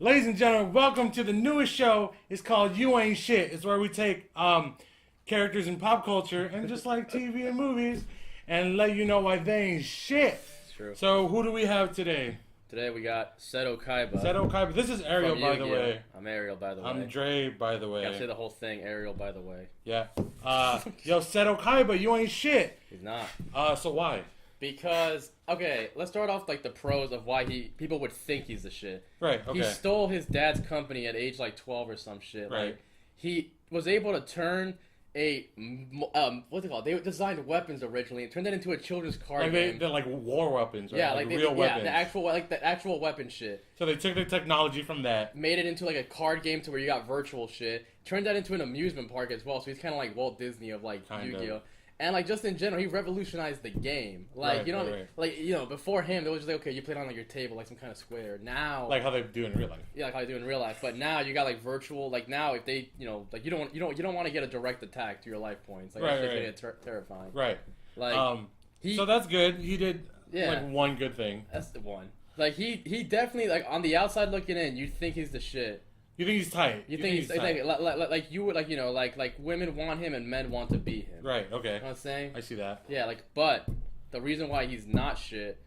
Ladies and gentlemen, welcome to the newest show. It's called You Ain't Shit. It's where we take characters in pop culture and just like TV and movies and let you know why they ain't shit. It's true. So who do we have today? Today we got Seto Kaiba. Seto Kaiba. This is Ariel, by the way. I'm Ariel, by the way. I'm Dre, by the way. Gotta say the whole thing, Ariel, by the way. Yeah. Yo, Seto Kaiba, you ain't shit. He's not. So why? Because, okay, let's start off like the pros of why people would think he's the shit. Right, okay. He stole his dad's company at age like 12 or some shit. Right. Like, he was able to turn what's it called? They designed weapons originally and turned that into a children's card game. They're like war weapons, right? Yeah, like real weapons. Yeah, the actual weapon shit. So they took the technology from that, made it into like a card game to where you got virtual shit. Turned that into an amusement park as well. So he's kind of like Walt Disney of like Yu-Gi-Oh. And like just in general, he revolutionized the game. Like like before him, it was just like okay, you played on like your table, like some kind of square. Now, like how they do in real life. Yeah, like how they do in real life. But now you got like virtual. Like now, if they, like you don't want to get a direct attack to your life points. Like that's just gonna get terrifying. Right. Like so that's good. He did like one good thing. That's the one. Like he definitely like on the outside looking in, you think he's the shit. You think he's tight? You think he's tight? Like you would like women want him and men want to be him. Right. Okay. You know what I'm saying? I see that. Yeah. But the reason why he's not shit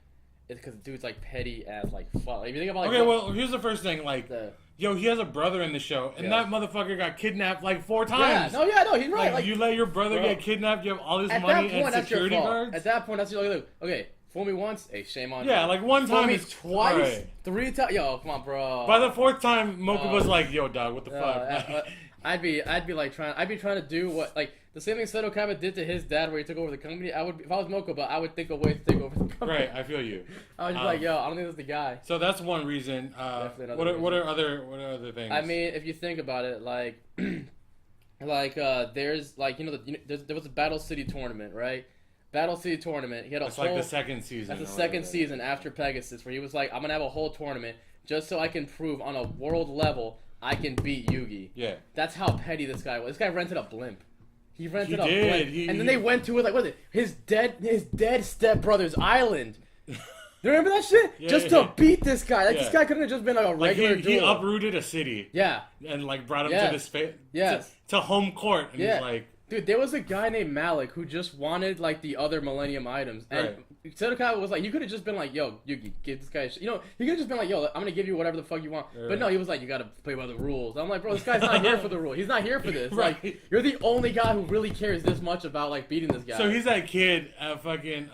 is because the dude's like petty as like fuck. Like, if you think about well, here's the first thing. Like, yo, he has a brother in the show, and that motherfucker got kidnapped like 4 times. No, he's right. Like you let your brother get kidnapped, you have all this money and security guards. At that point, that's your fault. Okay. Fool me once, hey, shame on you. Yeah, like one time is twice, right. 3 times. Yo, come on, bro. By the 4th time, Mocha was like, "Yo, dog, what the fuck?" I'd be trying to do what like the same thing Seto Kaiba did to his dad, where he took over the company. I would, if I was Mocha, but I would think of ways to take over the company. Right, I feel you. I was just like, yo, I don't think that's the guy. So that's one reason. What are other things? I mean, if you think about it, like, there's like there was a Battle City tournament, right? Battle City tournament. He had like the second season. That's the second season after Pegasus, where he was like, I'm gonna have a whole tournament just so I can prove on a world level I can beat Yugi. Yeah. That's how petty this guy was. This guy rented a blimp. He rented a blimp. And then they went to it, like, what was it? His dead stepbrother's island. You remember that shit? Yeah, just to beat this guy. Like, this guy couldn't have just been like a regular dude. He uprooted a city. Yeah. And like brought him to this to home court. And he's like, dude, there was a guy named Malik who just wanted like the other Millennium items, and Seto Kaiba was like, you could have just been like, yo, Yugi, give this guy, he could have just been like, yo, I'm gonna give you whatever the fuck you want, but no, he was like, you gotta play by the rules. I'm like, bro, this guy's not here for the rules. He's not here for this. Like, you're the only guy who really cares this much about like beating this guy. So he's that kid at fucking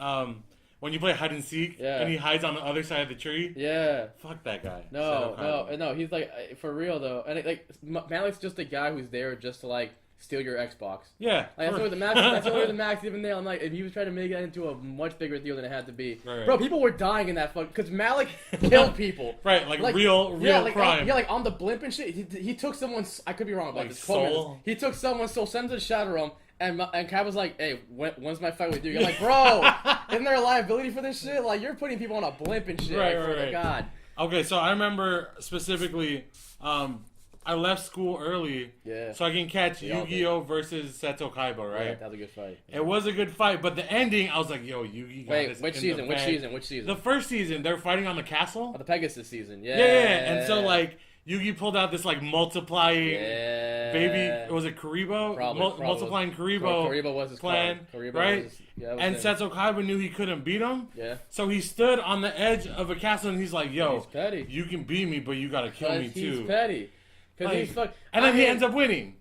when you play hide and seek and he hides on the other side of the tree. Yeah. Fuck that guy. No. He's like, for real though, and like Malik's just a guy who's there just to like steal your Xbox. Yeah. Like, that's the way the Max even there. I'm like, if he was trying to make it into a much bigger deal than it had to be. Right. Bro, people were dying in that fuck because Malik killed people. Like real crime. Like on the blimp and shit. He took someone's, I could be wrong about this. Soul? He took someone's soul, sent him to the Shadow Realm, and Kai was like, hey, when's my fight with you? I'm like, bro, isn't there a liability for this shit? Like, you're putting people on a blimp and shit. Right. God. Okay, so I remember specifically, I left school early so I can catch Yu-Gi-Oh! Versus Seto Kaiba, right? Yeah, that was a good fight. It was a good fight, but the ending, I was like, yo, Yugi got this which season? The first season, they're fighting on the castle. Oh, the Pegasus season, yeah. And so, like, Yugi pulled out this, like, multiplying baby, was it Karibo? Probably. Multiplying Karibo Karibo was his clan, right? And Seto Kaiba knew he couldn't beat him. Yeah. So he stood on the edge of a castle and he's like, yo, you can beat me, but you gotta kill me too. He's petty. And then he ends up winning.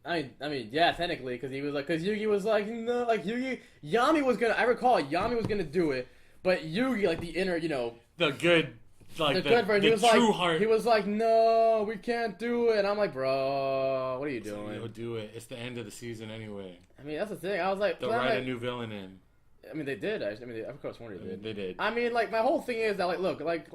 I mean, yeah, technically, because he was like, because Yugi was like, no, like Yami was gonna. I recall Yami was gonna do it, but Yugi, like the inner, the good, like the good version. He was true like, heart. He was like, no, we can't do it. And I'm like, bro, what are you doing? Yo, do it. It's the end of the season anyway. I mean, that's the thing. I was like, they'll write a new villain in. I mean, they did. I mean, of course, one did. They did. I mean, like my whole thing is that, like, look, like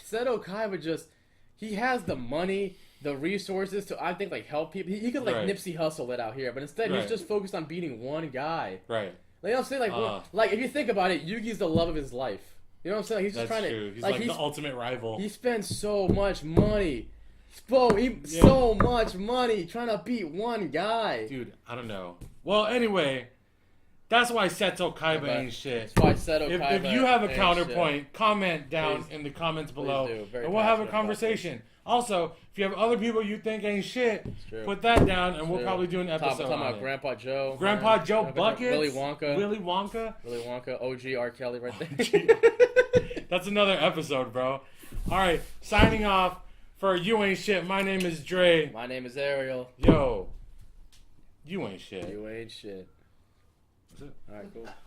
Seto Kaiba just, he has the money, the resources to, I think, like, help people. He could, like, Nipsey Hussle it out here, but instead he's just focused on beating one guy. Right. Like, you know what I'm saying? Like, if you think about it, Yugi's the love of his life. You know what I'm saying? He's just trying to. He's like the ultimate rival. He spends so much money. So much money trying to beat one guy. Dude, I don't know. Well, anyway, that's why Seto Kaiba ain't shit. That's why Seto Kaiba If you have a counterpoint, comment down in the comments below, and we'll have a conversation. Also, if you have other people you think ain't shit, true. put that down, and we'll true. probably do an episode Talking on about it. Grandpa Joe. Grandpa Joe Buckets. Willy Wonka. Willy Wonka. Willy Wonka. OG R. Kelly right there. That's another episode, bro. All right, signing off for You Ain't Shit. My name is Dre. My name is Ariel. Yo, you ain't shit. You ain't shit. That's it. All right, cool.